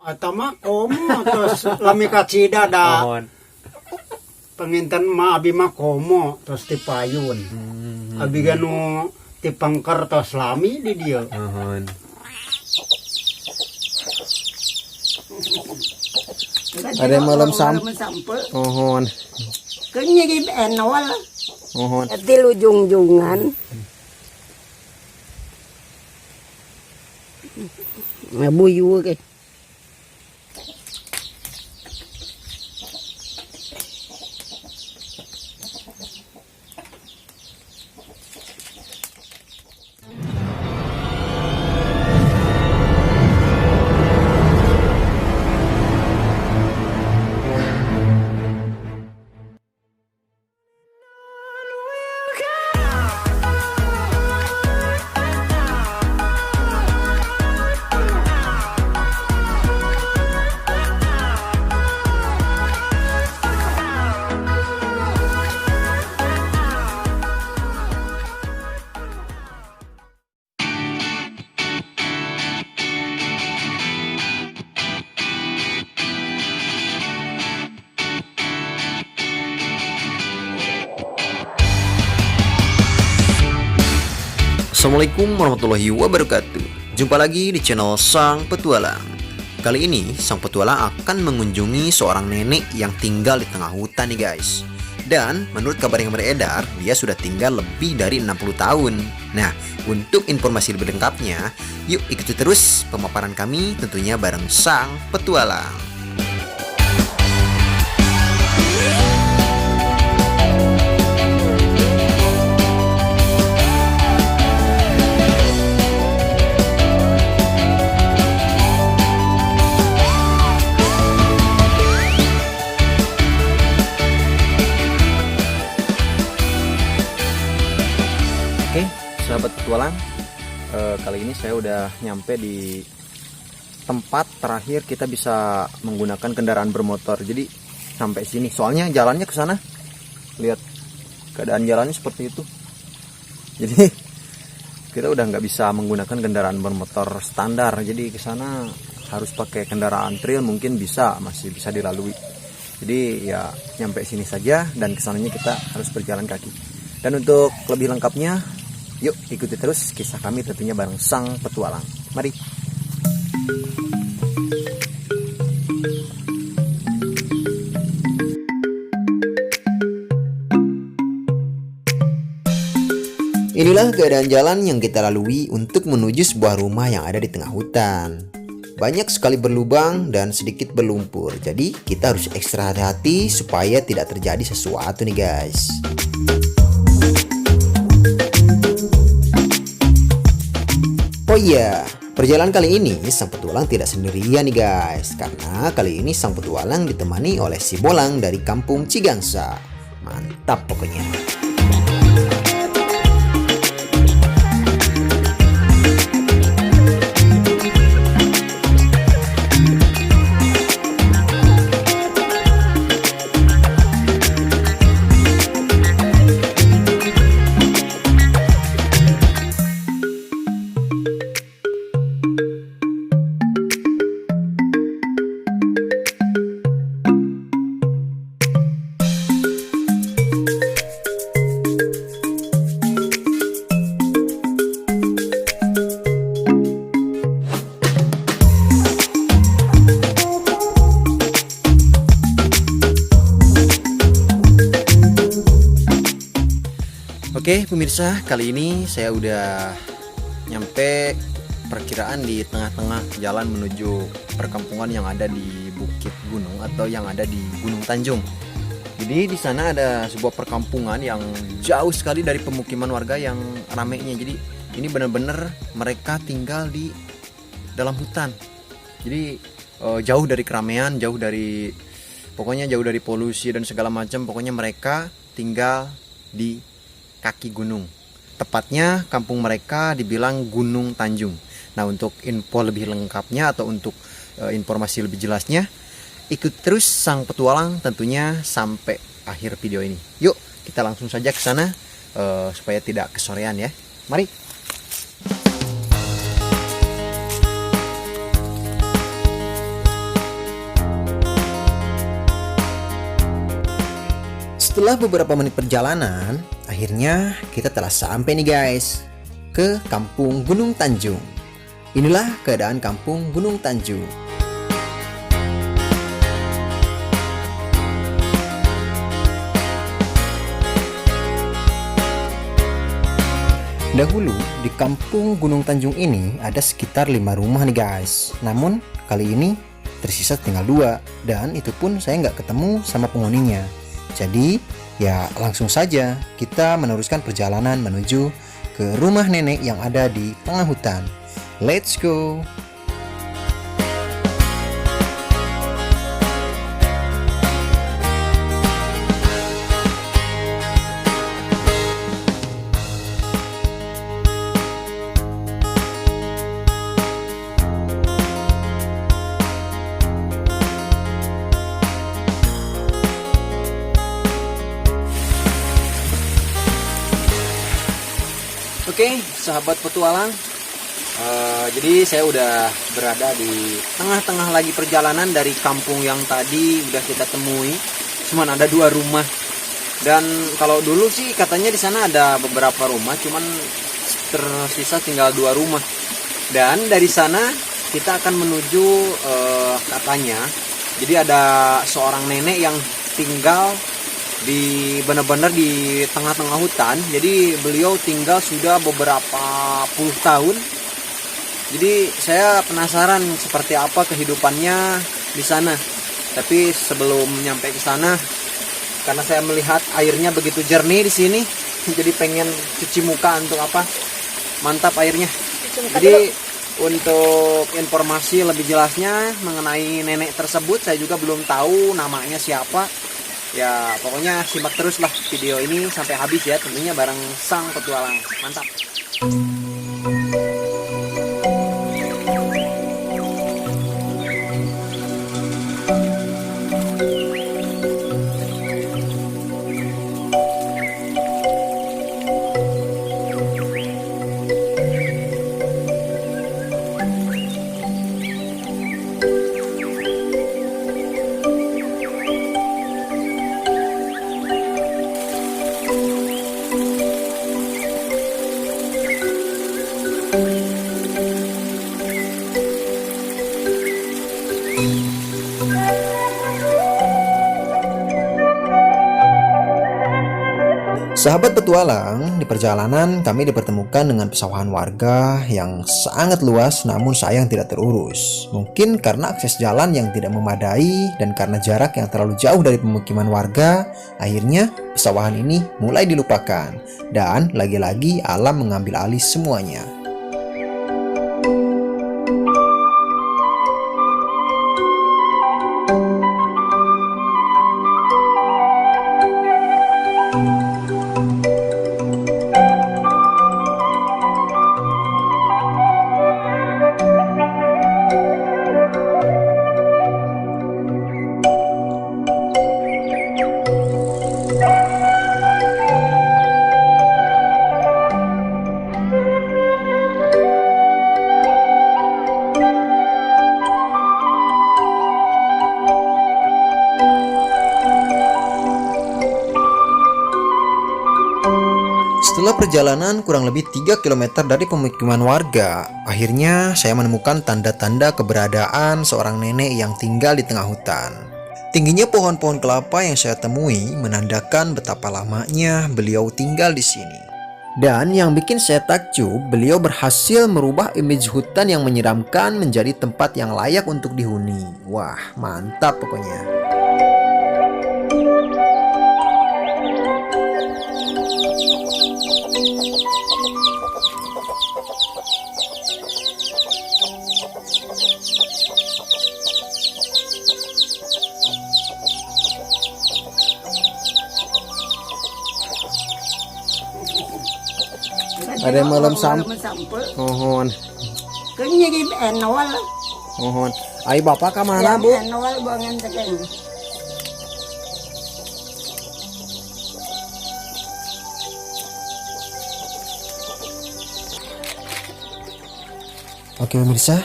Atama komo terus lami kacida da Mohon. penginten ma abi mah komo terus tipayun. Abi ganu tipangker terus lami di dia. Mohon. Ada malam sampai. Mohon. Kayaknya di enol. Mohon. Di lujung-jungan. Buyu ke. Assalamualaikum warahmatullahi wabarakatuh. Jumpa lagi di channel Sang Petualang. Kali ini Sang Petualang akan mengunjungi seorang nenek yang tinggal di tengah hutan nih guys. Dan menurut kabar yang beredar, dia sudah tinggal lebih dari 60 tahun. Nah, untuk informasi lebih lengkapnya, yuk ikuti terus pemaparan kami tentunya bareng Sang Petualang. Oke, sahabat petualang, kali ini saya udah nyampe di tempat terakhir kita bisa menggunakan kendaraan bermotor. Jadi sampai sini, soalnya jalannya ke sana. Lihat keadaan jalannya seperti itu. Jadi kita udah nggak bisa menggunakan kendaraan bermotor standar. Jadi ke sana harus pakai kendaraan trail, mungkin masih bisa dilalui. Jadi ya nyampe sini saja dan kesananya kita harus berjalan kaki. Dan untuk lebih lengkapnya, yuk ikuti terus kisah kami tentunya bareng Sang Petualang. Mari. Inilah keadaan jalan yang kita lalui untuk menuju sebuah rumah yang ada di tengah hutan. Banyak sekali berlubang dan sedikit berlumpur. Jadi kita harus ekstra hati-hati supaya tidak terjadi sesuatu nih guys. Oh iya, perjalanan kali ini Sang Petualang tidak sendirian nih guys. Karena kali ini Sang Petualang ditemani oleh si Bolang dari kampung Cigangsa. Mantap pokoknya. Oke pemirsa, kali ini saya udah nyampe perkiraan di tengah-tengah jalan menuju perkampungan yang ada di Bukit Gunung atau yang ada di Gunung Tanjung. Jadi di sana ada sebuah perkampungan yang jauh sekali dari pemukiman warga yang ramainya. Jadi ini benar-benar mereka tinggal di dalam hutan. Jadi jauh dari keramaian, jauh dari polusi dan segala macam. Pokoknya mereka tinggal di kaki gunung. Tepatnya kampung mereka dibilang Gunung Tanjung. Nah, untuk info lebih lengkapnya atau untuk informasi lebih jelasnya, ikut terus Sang Petualang tentunya sampai akhir video ini. Yuk, kita langsung saja ke sana supaya tidak kesorean ya. Mari. Setelah beberapa menit perjalanan, akhirnya kita telah sampai nih guys ke Kampung Gunung Tanjung. Inilah keadaan Kampung Gunung Tanjung. Dahulu di Kampung Gunung Tanjung ini ada sekitar 5 rumah nih guys. Namun kali ini tersisa tinggal 2, dan itu pun saya nggak ketemu sama penghuninya. Jadi ya langsung saja kita meneruskan perjalanan menuju ke rumah nenek yang ada di tengah hutan. Let's go! Oke, sahabat petualang, jadi saya udah berada di tengah-tengah lagi perjalanan dari kampung yang tadi udah kita temui. Cuman ada 2 rumah, dan kalau dulu sih katanya di sana ada beberapa rumah, cuman tersisa tinggal 2 rumah. Dan dari sana kita akan menuju katanya, jadi ada seorang nenek yang tinggal di benar-benar di tengah-tengah hutan. Jadi beliau tinggal sudah beberapa puluh tahun. Jadi saya penasaran seperti apa kehidupannya di sana. Tapi sebelum nyampe ke sana, karena saya melihat airnya begitu jernih di sini, jadi pengen cuci muka untuk apa? Mantap airnya. Jadi untuk informasi lebih jelasnya mengenai nenek tersebut, saya juga belum tahu namanya siapa. Ya pokoknya simak teruslah video ini sampai habis ya, tentunya bareng sang petualang. Mantap. Sahabat petualang, di perjalanan kami dipertemukan dengan pesawahan warga yang sangat luas namun sayang tidak terurus. Mungkin karena akses jalan yang tidak memadai dan karena jarak yang terlalu jauh dari pemukiman warga, akhirnya pesawahan ini mulai dilupakan dan lagi-lagi alam mengambil alih semuanya. Setelah perjalanan kurang lebih 3 km dari pemukiman warga, akhirnya saya menemukan tanda-tanda keberadaan seorang nenek yang tinggal di tengah hutan. Tingginya pohon-pohon kelapa yang saya temui menandakan betapa lamanya beliau tinggal di sini. Dan yang bikin saya takjub, beliau berhasil merubah image hutan yang menyeramkan menjadi tempat yang layak untuk dihuni. Wah, mantap pokoknya. Ada malam sampai. Mohon. Kayaknya di enol. Mohon. Ayo bapak ke mana bu? Enol bangan tekan. Oke pemirsa,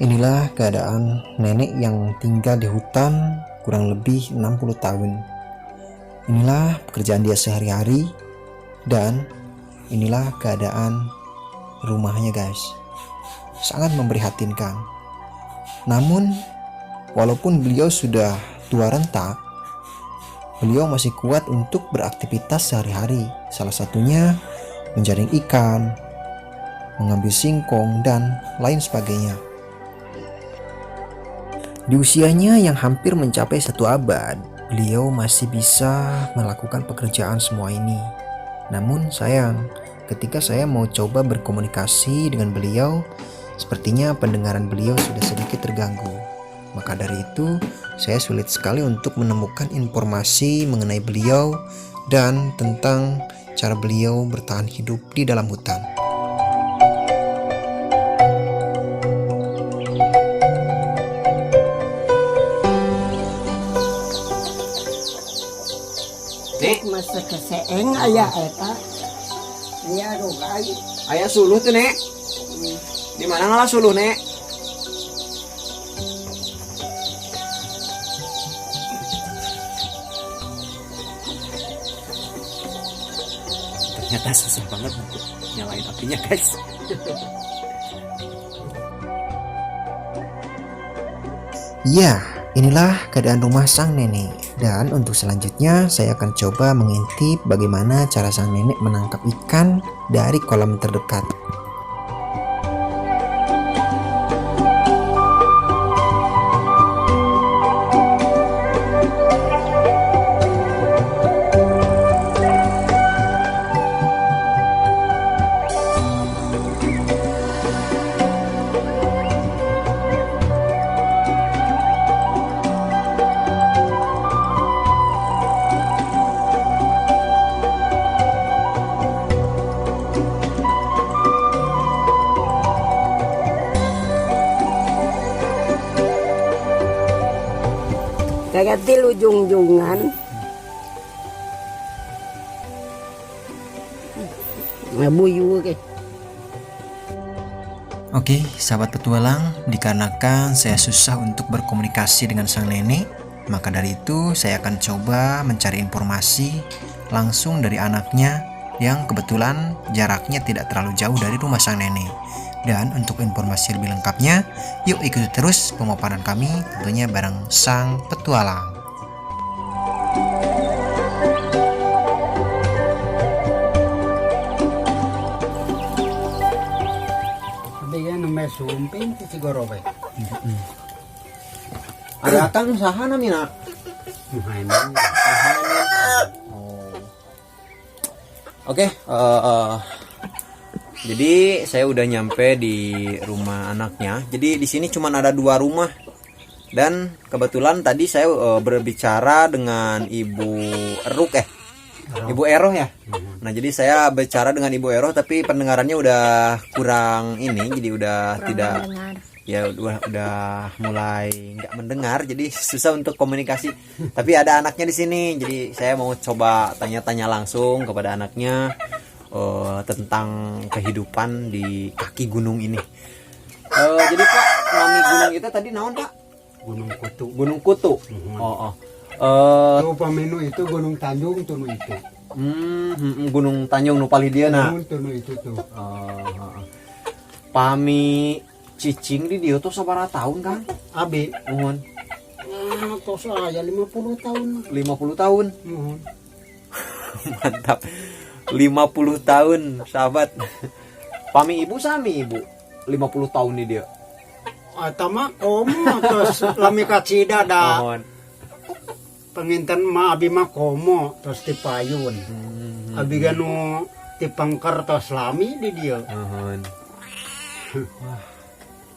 inilah keadaan nenek yang tinggal di hutan kurang lebih 60 tahun. Inilah pekerjaan dia sehari-hari dan inilah keadaan rumahnya guys. Sangat memprihatinkan. Namun walaupun beliau sudah tua renta, beliau masih kuat untuk beraktivitas sehari-hari. Salah satunya menjaring ikan, mengambil singkong, dan lain sebagainya. Di usianya yang hampir mencapai 1 abad, beliau masih bisa melakukan pekerjaan semua ini. Namun sayang, ketika saya mau coba berkomunikasi dengan beliau, sepertinya pendengaran beliau sudah sedikit terganggu. Maka dari itu, saya sulit sekali untuk menemukan informasi mengenai beliau dan tentang cara beliau bertahan hidup di dalam hutan. Masa keseeng ayah eta. Ayah rugai. Ayah suluh tuh nek. Di mana ngalah suluh nek? Ternyata susah banget untuk nyalain apinya guys. Ya, inilah keadaan rumah sang nenek. Dan untuk selanjutnya saya akan coba mengintip bagaimana cara sang nenek menangkap ikan dari kolam terdekat. Kagatil ujung-ujungan. Ngabuyu ke. Oke, sahabat petualang, dikarenakan saya susah untuk berkomunikasi dengan sang nenek, maka dari itu saya akan coba mencari informasi langsung dari anaknya yang kebetulan jaraknya tidak terlalu jauh dari rumah sang nenek. Dan untuk informasi lebih lengkapnya, yuk ikuti terus pemaparan kami tentunya bareng sang petualang. Bigan namanya sumping ti siguro ba. Ada kang usaha namina. Muhaimin. Oke, jadi saya udah nyampe di rumah anaknya. Jadi di sini cuma ada 2 rumah. Dan kebetulan tadi saya berbicara dengan Ibu Eruk Ibu Eroh ya. Nah, jadi saya bicara dengan Ibu Eroh tapi pendengarannya udah kurang ini, jadi udah tidak Mendengar. ya udah mulai nggak mendengar, jadi susah untuk komunikasi. Tapi ada anaknya di sini, jadi saya mau coba tanya-tanya langsung kepada anaknya tentang kehidupan di kaki gunung ini. Jadi Pak, nami gunung itu tadi naon Pak? Gunung Kutu. Gunung Kutu. Oh. Tuh pamenu itu Gunung Tanjung tuh itu. Gunung Tanjung nu palih dia na. Gunung tuh itu tuh. Pami cicing di dia tuh sabaraha tahun kan? Abi, Mohon. tos saya 50 tahun. 50 tahun. Mohon. Mantap. 50 tahun, sahabat. Pami ibu sami ibu. 50 tahun di dia. Atama komo terus lami kacida da Mohon. penginten ma abi mah komo terus ti payun. Abi ganu ti pangker tos lami di dia. Mohon. Wah,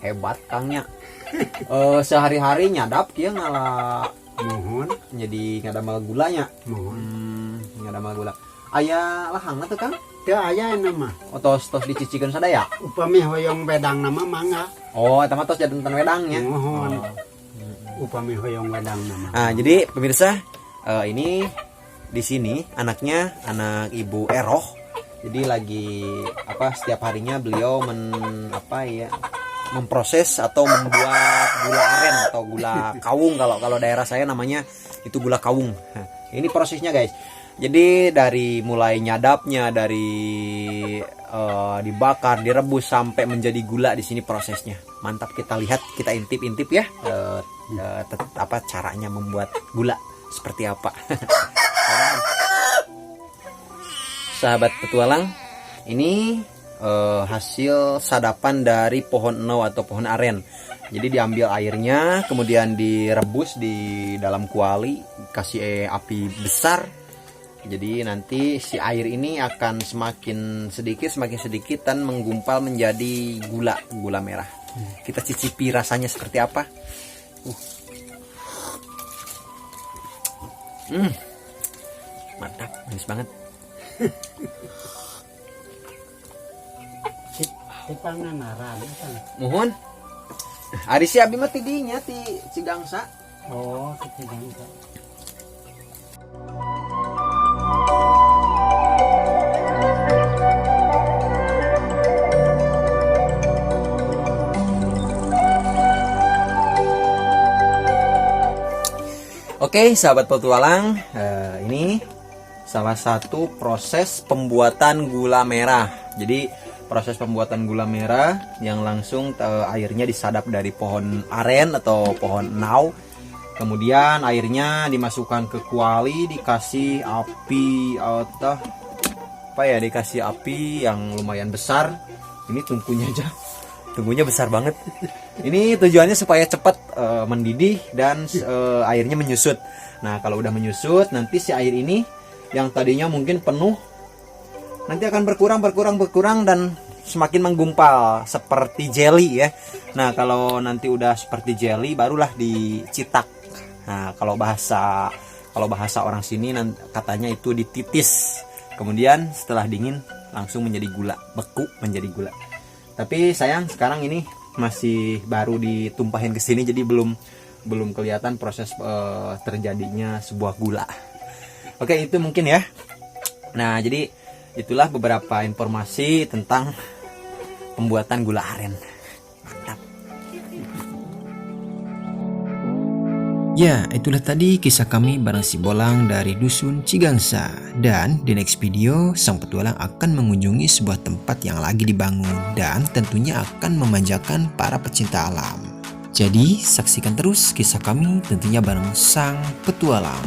hebat kangnya. Sehari-hari nyadap dia ngalah Mohon, jadi ngadamal gulanya. mohon. Ngadamal gula. Aya lahangna tuh Kang? Teu aya nama. Tos dicicikeun sadaya. Upami hoyong bedang nama mangga. Oh, eta mah tos jantan wedangnya. Mohon. Upami hoyong bedang nama. Nah, jadi pemirsa, ini di sini anaknya anak Ibu Eroh. Jadi lagi setiap harinya beliau memproses atau membuat gula aren atau gula kawung. Kalau daerah saya namanya itu gula kawung. Nah, ini prosesnya guys. Jadi dari mulai nyadapnya, dari dibakar, direbus sampai menjadi gula, di sini prosesnya. Mantap, kita lihat, kita intip-intip ya. Apa caranya membuat gula seperti apa. Sahabat petualang, ini hasil sadapan dari pohon enau atau pohon aren. Jadi diambil airnya, kemudian direbus di dalam kuali, kasih api besar. Jadi nanti si air ini akan semakin sedikit dan menggumpal menjadi gula merah. Kita cicipi rasanya seperti apa. Mantap, manis banget. Di Pangandaran kan. Mohon. Ari si abi mah tidinya ti Cigangsa. Oh, ketiga. Oke, sahabat petualang, ini salah satu proses pembuatan gula merah. Jadi proses pembuatan gula merah yang langsung airnya disadap dari pohon aren atau pohon enau. Kemudian airnya dimasukkan ke kuali, dikasih api atau apa ya, dikasih api yang lumayan besar. Ini tungkunya besar banget. Ini tujuannya supaya cepat mendidih dan airnya menyusut. Nah, kalau udah menyusut, nanti si air ini yang tadinya mungkin penuh nanti akan berkurang dan semakin menggumpal seperti jelly ya. Nah, kalau nanti udah seperti jelly barulah dicitak. Nah, kalau bahasa orang sini katanya itu dititis. Kemudian setelah dingin langsung menjadi gula, beku menjadi gula. Tapi sayang sekarang ini masih baru ditumpahin ke sini, jadi belum kelihatan proses terjadinya sebuah gula. Oke, itu mungkin ya. Nah, jadi itulah beberapa informasi tentang pembuatan gula aren. Mantap. Ya, itulah tadi kisah kami bareng si Bolang dari Dusun Cigangsa. Dan di next video, sang petualang akan mengunjungi sebuah tempat yang lagi dibangun dan tentunya akan memanjakan para pecinta alam. Jadi, saksikan terus kisah kami tentunya bareng sang petualang.